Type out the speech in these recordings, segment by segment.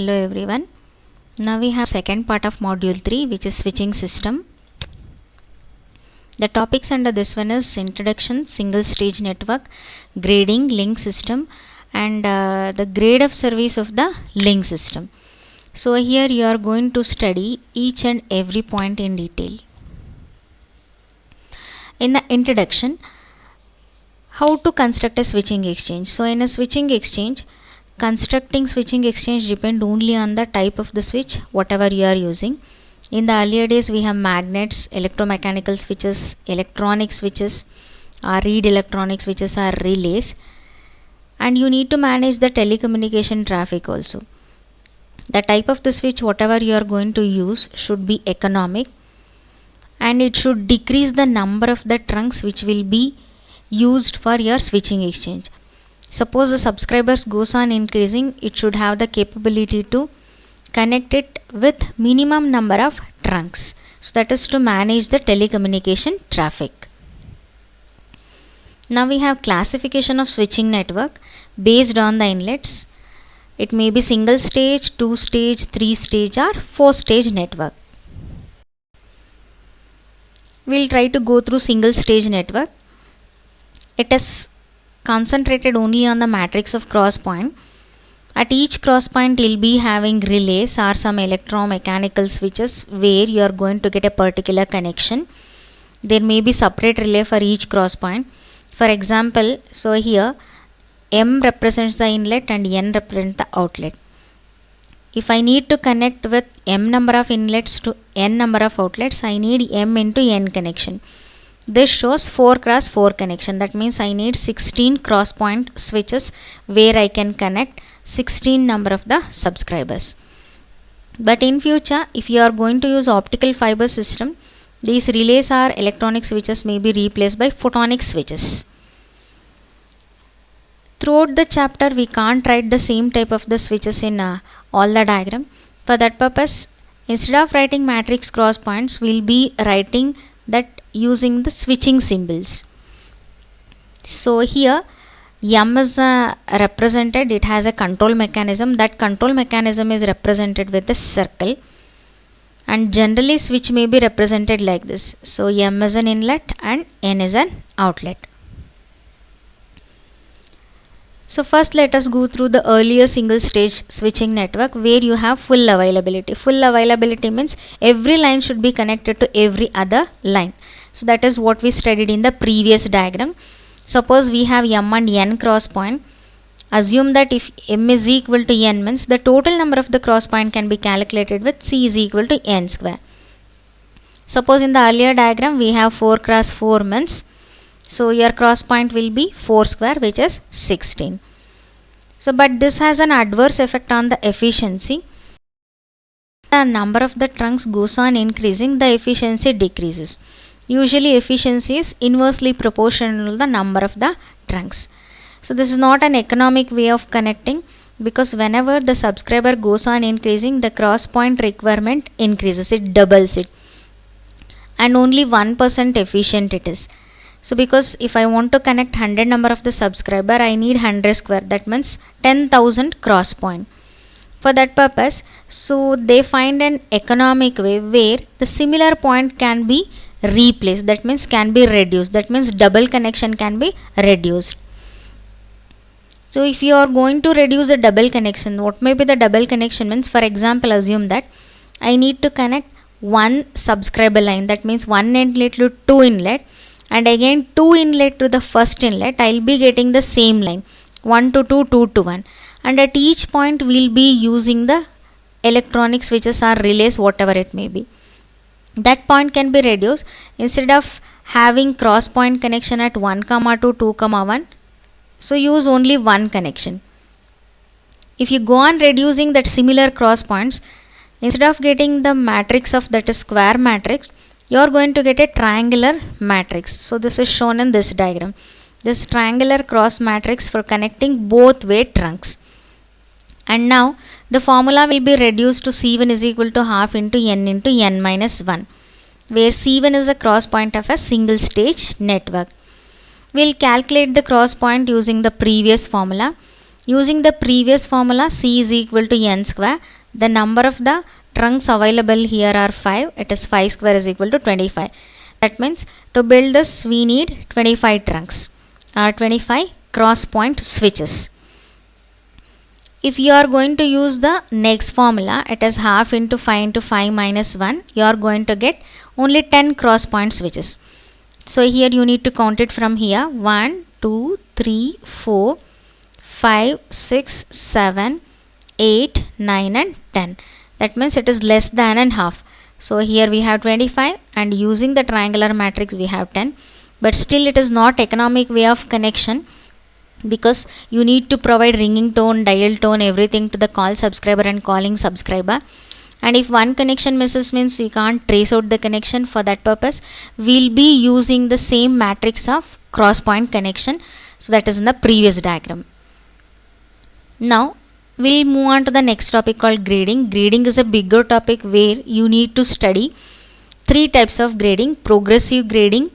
Hello everyone. Now we have second part of module 3, which is switching system. The topics under this one is introduction, single stage network, grading, link system, and the grade of service of the link system. So here you are going to study each and every point in detail. In the introduction, how to construct a switching exchange. So in a switching exchange, constructing switching exchange depend only on the type of the switch, whatever you are using. In the earlier days, we have magnets, electromechanical switches, electronic switches, or read electronic switches are relays, and you need to manage the telecommunication traffic also. The type of the switch, whatever you are going to use, should be economic, and it should decrease the number of the trunks which will be used for your switching exchange. Suppose the subscribers goes on increasing, it should have the capability to connect it with minimum number of trunks. So that is to manage the telecommunication traffic. Now we have classification of switching network based on the inlets. It may be single stage, 2 stage, 3 stage or 4 stage network. We'll try to go through single stage network. It is concentrated only on the matrix of cross point. At each cross point you'll be having relays or some electromechanical switches where you are going to get a particular connection. There may be separate relay for each cross point. For example, so here M represents the inlet and N represents the outlet. If I need to connect with M number of inlets to N number of outlets, I need M into N connection. This shows 4 cross 4 connection. That means I need 16 cross point switches where I can connect 16 number of the subscribers. But in future, if you are going to use optical fiber system, these relays or electronic switches may be replaced by photonic switches. Throughout the chapter, we can't write the same type of the switches in all the diagram. For that purpose, instead of writing matrix cross points, we'll be writing that using the switching symbols. So here M is represented, it has a control mechanism. That control mechanism is represented with a circle, and generally switch may be represented like this. So M is an inlet and N is an outlet. So first let us go through the earlier single stage switching network where you have full availability. Full availability means every line should be connected to every other line. So that is what we studied in the previous diagram. Suppose we have M and N cross point. Assume that if M is equal to N means the total number of the cross point can be calculated with C is equal to N square. Suppose in the earlier diagram we have 4 cross 4 means, so your cross point will be 4 square, which is 16. So but this has an adverse effect on the efficiency. The number of the trunks goes on increasing, the efficiency decreases. Usually efficiency is inversely proportional to the number of the trunks. So this is not an economic way of connecting, because whenever the subscriber goes on increasing, the cross point requirement increases, it doubles it, and only 1% efficient it is. So because if I want to connect 100 number of the subscriber, I need 100 square, that means 10,000 cross point. For that purpose, so they find an economic way where the similar point can be replaced, that means can be reduced, that means double connection can be reduced. So if you are going to reduce a double connection, what may be the double connection means, for example, assume that I need to connect one subscriber line, that means one inlet to 2 inlet, and again 2 inlet to the first inlet. I will be getting the same line 1 to 2, 2 to 1, and at each point we will be using the electronic switches or relays, whatever it may be. That point can be reduced. Instead of having cross point connection at 1, 2, 2, 1, so use only one connection. If you go on reducing that similar cross points, instead of getting the matrix of that is square matrix, you are going to get a triangular matrix. So this is shown in this diagram. This triangular cross matrix for connecting both way trunks. And now the formula will be reduced to C1 is equal to half into N minus 1, where C1 is a cross point of a single stage network. We will calculate the cross point using the previous formula. Using the previous formula, C is equal to n square. The number of the trunks available here are 5. It is 5 square is equal to 25. That means to build this we need 25 trunks or 25 cross point switches. If you are going to use the next formula, it is half into 5 into 5 minus 1, you are going to get only 10 cross point switches. So here you need to count it from here. 1, 2, 3, 4, 5, 6, 7, 8, 9 and 10. That means it is less than and half. So here we have 25 and using the triangular matrix we have 10. But still it is not economic way of connection, because you need to provide ringing tone, dial tone, everything to the call subscriber and calling subscriber. And if one connection misses means we can't trace out the connection. For that purpose we'll be using the same matrix of cross point connection. So that is in the previous diagram. Now we'll move on to the next topic called grading. Grading is a bigger topic where you need to study 3 types of grading: progressive grading,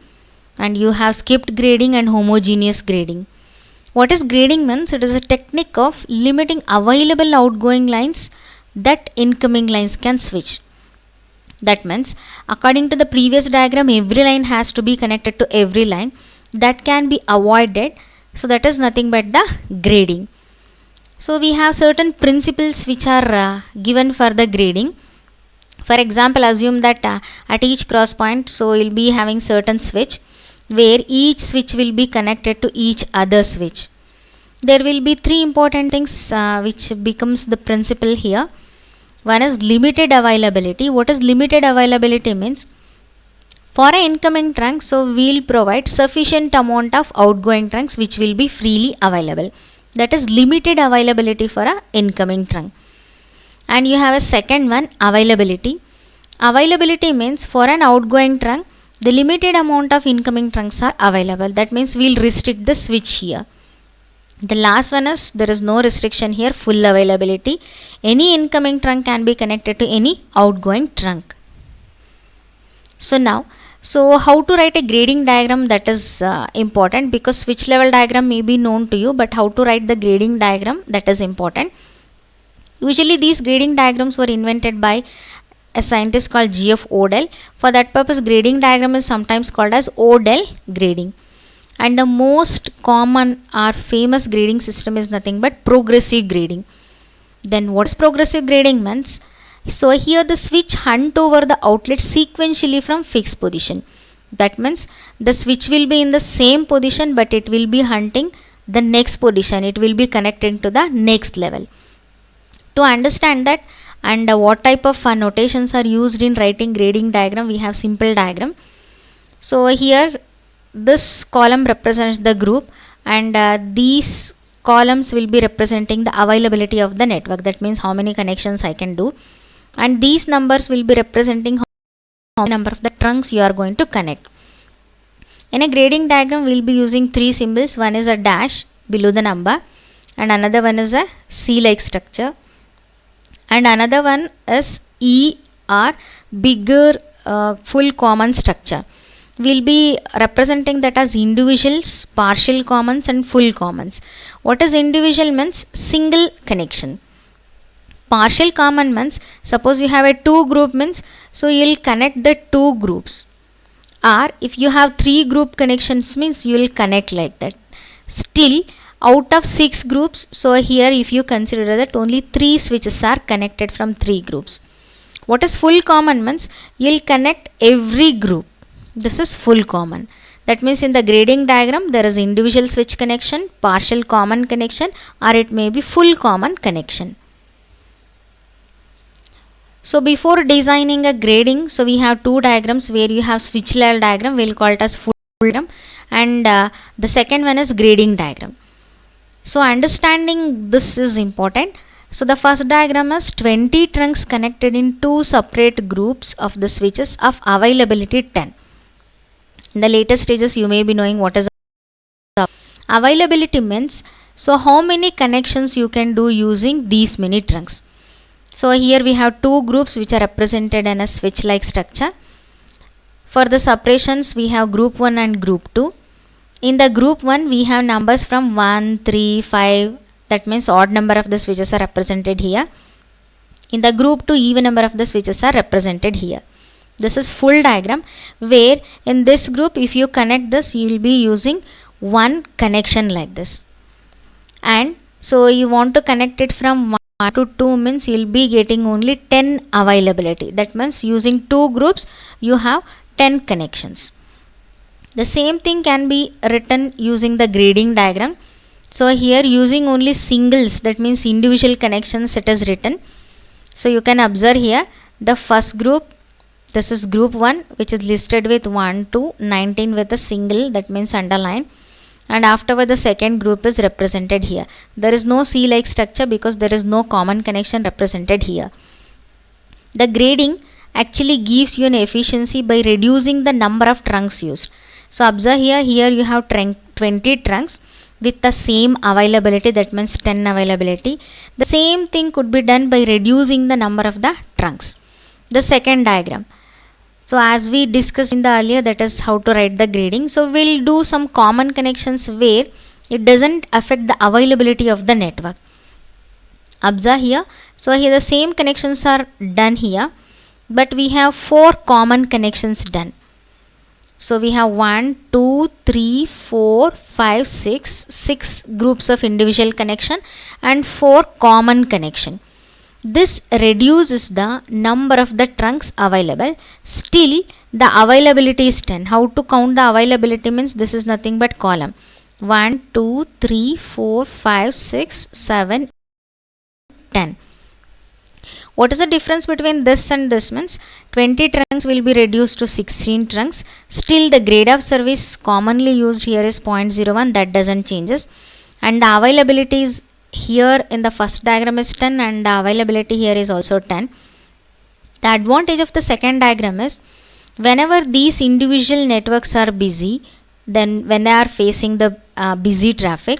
and you have skipped grading and homogeneous grading. What is grading means? It is a technique of limiting available outgoing lines that incoming lines can switch. That means according to the previous diagram, every line has to be connected to every line. That can be avoided. So that is nothing but the grading. So we have certain principles which are given for the grading. For example, assume that at each cross point, so we'll be having certain switch where each switch will be connected to each other switch. There will be 3 important things which becomes the principle here. One is limited availability. What is limited availability means? For an incoming trunk, so we'll provide sufficient amount of outgoing trunks which will be freely available. That is limited availability for an incoming trunk. And you have a second one, availability. Availability means for an outgoing trunk, the limited amount of incoming trunks are available. That means we'll restrict the switch here. The last one is there is no restriction here, full availability. Any incoming trunk can be connected to any outgoing trunk. So now, how to write a grading diagram, that is important, because switch level diagram may be known to you, but how to write the grading diagram, that is important. Usually these grading diagrams were invented by a scientist called G.F. Odell. For that purpose, grading diagram is sometimes called as Odell grading. And the most common or famous grading system is nothing but progressive grading. Then what is progressive grading means? So here the switch hunt over the outlet sequentially from fixed position. That means the switch will be in the same position, but it will be hunting the next position. It will be connecting to the next level. To understand that and what type of notations are used in writing grading diagram, we have simple diagram. So here this column represents the group, and these columns will be representing the availability of the network. That means how many connections I can do, and these numbers will be representing how many number of the trunks you are going to connect. In a grading diagram we will be using 3 symbols. One is a dash below the number, and another one is a C like structure, and another one is E or bigger full common structure. We'll be representing that as individuals, partial commons and full commons. What is individual means? Single connection. Partial common means, suppose you have a 2 group means, so you'll connect the 2 groups. Or if you have 3 group connections means you will connect like that. Still out of 6 groups, so here if you consider that only 3 switches are connected from 3 groups. What is full common means? You'll connect every group. This is full common. That means in the grading diagram there is individual switch connection, partial common connection, or it may be full common connection. So before designing a grading, so we have 2 diagrams where you have switch level diagram, we'll call it as full diagram, and the second one is grading diagram. So understanding this is important. So the first diagram is 20 trunks connected in 2 separate groups of the switches of availability 10. In the later stages you may be knowing what is availability means, so how many connections you can do using these many trunks. So here we have 2 groups which are represented in a switch like structure. For the separations we have group 1 and group 2. In the group 1 we have numbers from 1, 3, 5 that means odd number of the switches are represented here. In the group 2, even number of the switches are represented here. This is full diagram, where in this group if you connect this, you will be using one connection like this. And so you want to connect it from 1 to 2 means you will be getting only 10 availability. That means using two groups you have 10 connections. The same thing can be written using the grading diagram. So here using only singles, that means individual connections, it is written. So you can observe here the first group, this is group 1, which is listed with 1 to 19 with a single, that means underline, and afterward the second group is represented here. There is no C like structure because there is no common connection represented here. The grading actually gives you an efficiency by reducing the number of trunks used. So observe here you have 20 trunks with the same availability, that means 10 availability. The same thing could be done by reducing the number of the trunks. The second diagram, so as we discussed in the earlier, that is how to write the grading. So we'll do some common connections where it doesn't affect the availability of the network. Observe here, so here the same connections are done here, but we have 4 common connections done. So we have 1, 2, 3, 4, 5, 6 groups of individual connection and 4 common connection. This reduces the number of the trunks available. Still the availability is 10. How to count the availability means this is nothing but column. 1, 2, 3, 4, 5, 6, 7, 10. What is the difference between this and this means 20 trunks will be reduced to 16 trunks. Still the grade of service commonly used here is 0.01, that doesn't changes, and the availability is here in the first diagram is 10 and the availability here is also 10. The advantage of the second diagram is whenever these individual networks are busy, then when they are facing the busy traffic,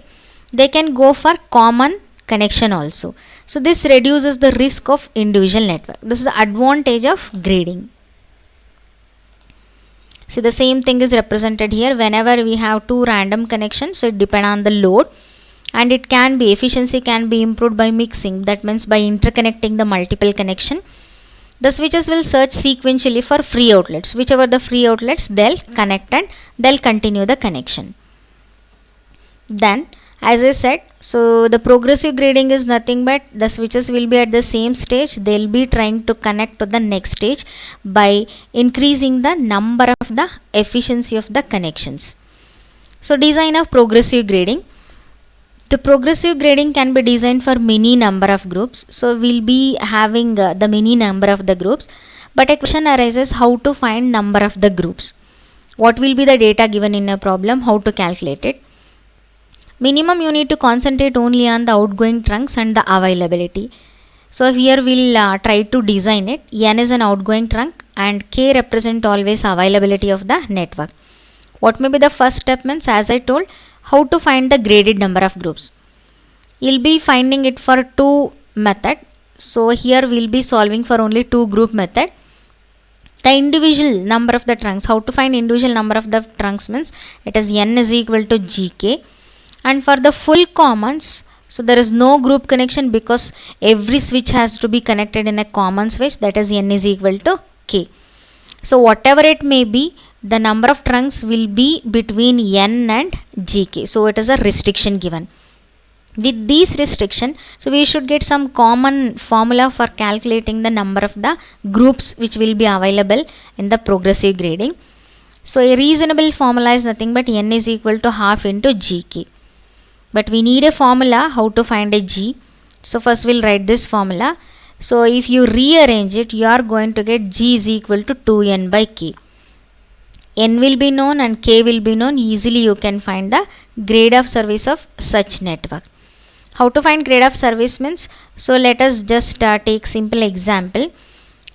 they can go for common connection also. So this reduces the risk of individual network. This is the advantage of grading. See, the same thing is represented here. Whenever we have two random connections, so it depends on the load, and it can be, efficiency can be improved by mixing, that means by interconnecting the multiple connection. The switches will search sequentially for free outlets. Whichever the free outlets, they'll connect and they'll continue the connection. Then as I said, so the progressive grading is nothing but the switches will be at the same stage, they'll be trying to connect to the next stage by increasing the number of the efficiency of the connections. So design of progressive grading. The progressive grading can be designed for many number of groups. So we'll be having the many number of the groups, but a question arises how to find number of the groups. What will be the data given in a problem, how to calculate it. Minimum you need to concentrate only on the outgoing trunks and the availability. So here we'll try to design it. N is an outgoing trunk and K represent always availability of the network. What may be the first step means, as I told, how to find the graded number of groups. You'll be finding it for two method. So here we'll be solving for only two group method. The individual number of the trunks, how to find individual number of the trunks means it is N is equal to GK. And for the full commons, so there is no group connection because every switch has to be connected in a common switch, that is N is equal to K. So whatever it may be, the number of trunks will be between N and GK. So it is a restriction given. With these restriction, so we should get some common formula for calculating the number of the groups which will be available in the progressive grading. So a reasonable formula is nothing but N is equal to half into GK. But we need a formula how to find a G. So first we'll write this formula. So if you rearrange it, you are going to get G is equal to 2N by K. N will be known and K will be known. Easily you can find the grade of service of such network. How to find grade of service means, so let us just take simple example.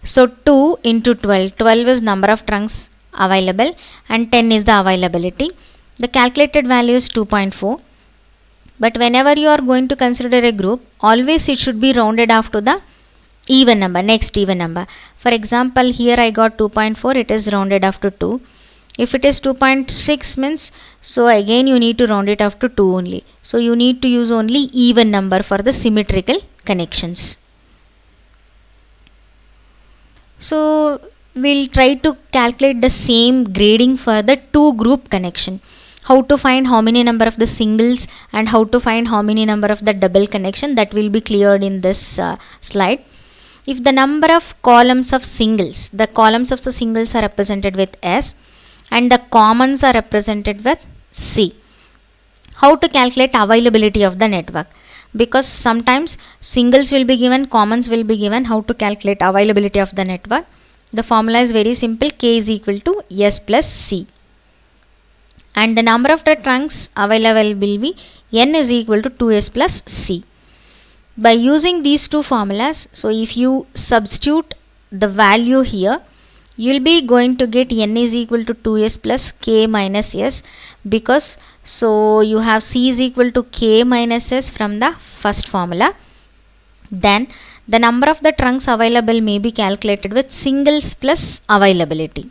So 2 into 12. 12 is number of trunks available and 10 is the availability. The calculated value is 2.4. But whenever you are going to consider a group, always it should be rounded off to the even number, next even number. For example, here I got 2.4, it is rounded off to 2. If it is 2.6 means, so again you need to round it up to 2 only. So you need to use only even number for the symmetrical connections. So we'll try to calculate the same grading for the two group connection. How to find how many number of the singles and how to find how many number of the double connection, that will be cleared in this slide. If the number of columns of singles, the columns of the singles are represented with S and the commons are represented with C. How to calculate availability of the network? Because sometimes singles will be given, commons will be given. How to calculate availability of the network? The formula is very simple. K is equal to S plus C. And the number of the trunks available will be N is equal to 2S plus C. By using these two formulas, so if you substitute the value here, you will be going to get N is equal to 2S plus K minus S, because so you have C is equal to K minus S from the first formula. Then the number of the trunks available may be calculated with singles plus availability,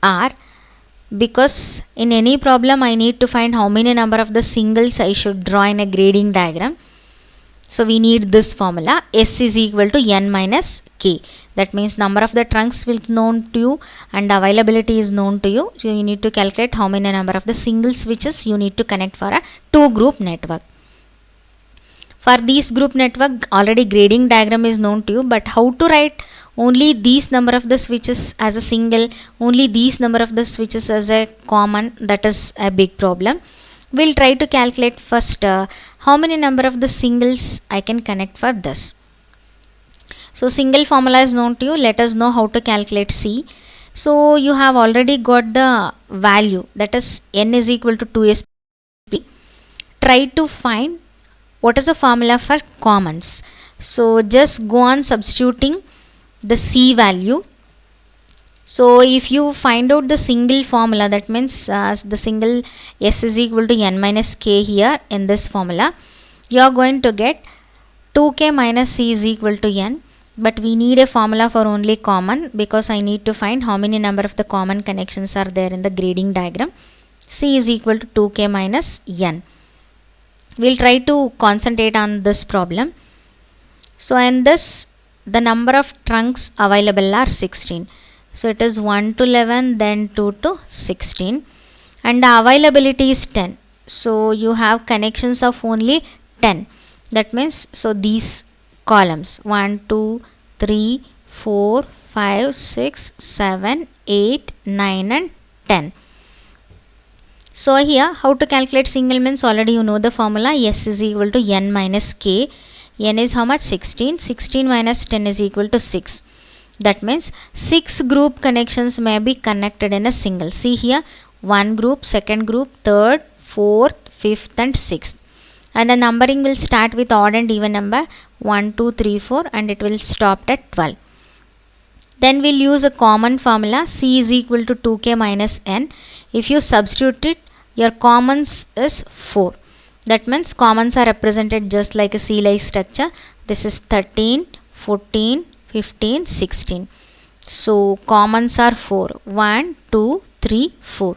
or because in any problem I need to find how many number of the singles I should draw in a grading diagram. So we need this formula, S is equal to N minus K. That means number of the trunks is known to you and availability is known to you. So you need to calculate how many number of the single switches you need to connect for a two group network. For these group network, already grading diagram is known to you, but how to write only these number of the switches as a single, only these number of the switches as a common, that is a big problem. We'll try to calculate first how many number of the singles I can connect for this. So single formula is known to you. Let us know how to calculate C. So you have already got the value, that is N is equal to 2S. Try to find what is the formula for commons. So just go on substituting the C value. So if you find out the single formula, that means the single S is equal to N minus K here in this formula, you are going to get 2K minus C is equal to N. But we need a formula for only common, because I need to find how many number of the common connections are there in the grading diagram. C is equal to 2K minus N. We'll try to concentrate on this problem. So in this, the number of trunks available are 16. So it is 1 to 11, then 2 to 16, and the availability is 10. So you have connections of only 10. That means, so these columns 1, 2, 3, 4, 5, 6, 7, 8, 9 and 10. So here how to calculate single means, already you know the formula, S is equal to N minus K. N is how much? 16. 16 minus 10 is equal to 6. That means 6 group connections may be connected in a single. See here, 1 group, second group, third, fourth, fifth and sixth. And the numbering will start with odd and even number 1, 2, 3, 4 and it will stop at 12. Then we'll use a common formula, C is equal to 2K minus N. If you substitute it, your commons is 4. That means commons are represented just like a C-like structure. This is 13, 14, 15, 16. So commons are 4. 1, 2, 3, 4.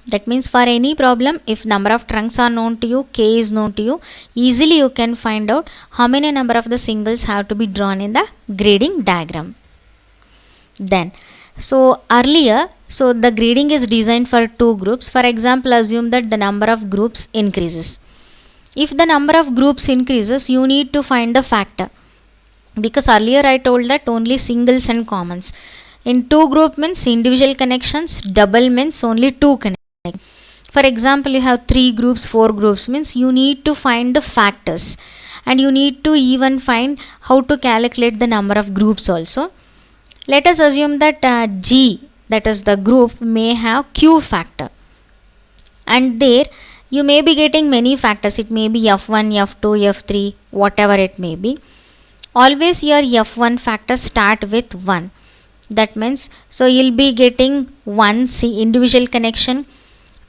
That means for any problem, if number of trunks are known to you, K is known to you, easily you can find out how many number of the singles have to be drawn in the grading diagram. Then, so earlier, so the grading is designed for two groups. For example, assume that the number of groups increases. If the number of groups increases, you need to find the factor. Because earlier I told that only singles and commons. In two group means individual connections, double means only two connections. For example, you have 3 groups, 4 groups means you need to find the factors. And you need to even find how to calculate the number of groups also. Let us assume that G, that is the group, may have Q factor. And there you may be getting many factors. It may be F1, F2, F3, whatever it may be. Always your F1 factor start with 1. That means, so you'll be getting 1 C individual connection,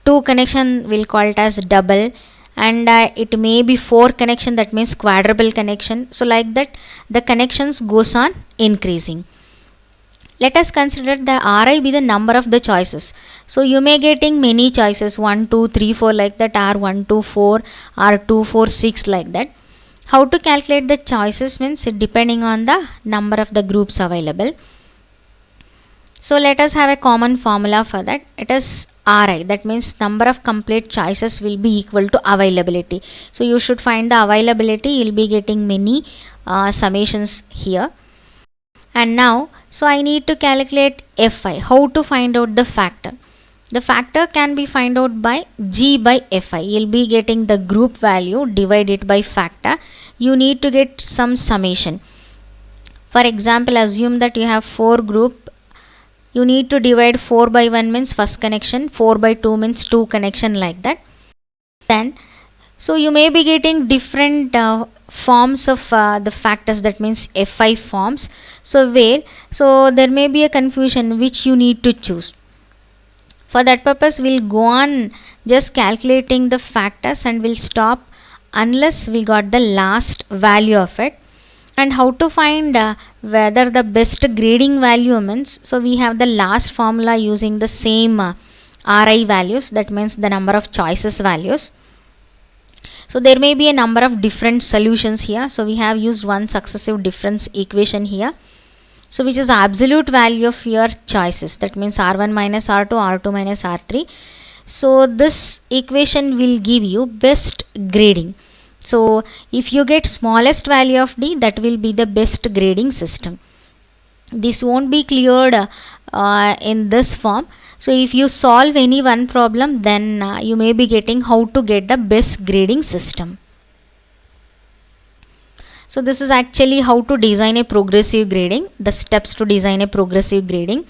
2 connection will call it as double, and it may be 4 connection, that means quadruple connection. So like that the connections goes on increasing. let us consider the Ri be the number of the choices. So you may getting many choices 1 2 3 4 like that, or 1 2 4 or 2 4 6 like that. How to calculate the choices means depending on the number of the groups available. So let us have a common formula for that. It is Ri, that means number of complete choices will be equal to availability. So you should find the availability, you'll be getting many summations here. And now, so I need to calculate Fi. How to find out the factor? The factor can be find out by G by Fi. You'll be getting the group value, divide it by factor. You need to get some summation. For example, assume that you have 4 group. You need to divide 4 by 1 means first connection, 4 by 2 means 2 connection like that. Then, so you may be getting different forms of the factors, that means Fi forms. So there may be a confusion which you need to choose. For that purpose, we'll go on just calculating the factors and we'll stop unless we got the last value of it. And how to find whether the best grading value means, so we have the last formula using the same Ri values, that means the number of choices values. So there may be a number of different solutions here. So we have used one successive difference equation here, so which is absolute value of your choices, that means R1 minus R2, R2 minus R3. So this equation will give you best grading. So if you get smallest value of D, that will be the best grading system. This won't be cleared in this form. So if you solve any one problem, then you may be getting how to get the best grading system. So this is actually how to design a progressive grading, the steps to design a progressive grading.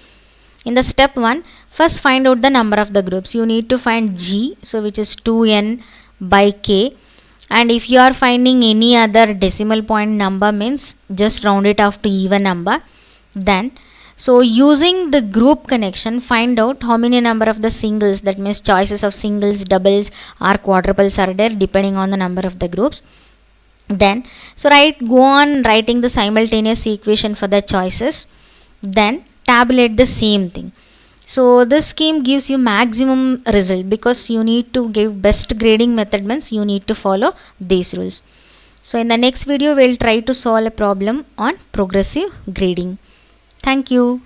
In the step 1, first find out the number of the groups. You need to find G, so which is 2n by k. And if you are finding any other decimal point number means just round it off to even number. Then, so using the group connection, find out how many number of the singles, that means choices of singles, doubles or quadruples are there depending on the number of the groups. Then, so go on writing the simultaneous equation for the choices. Then tabulate the same thing. So this scheme gives you maximum result, because you need to give best grading method means you need to follow these rules. So in the next video, we'll try to solve a problem on progressive grading. Thank you.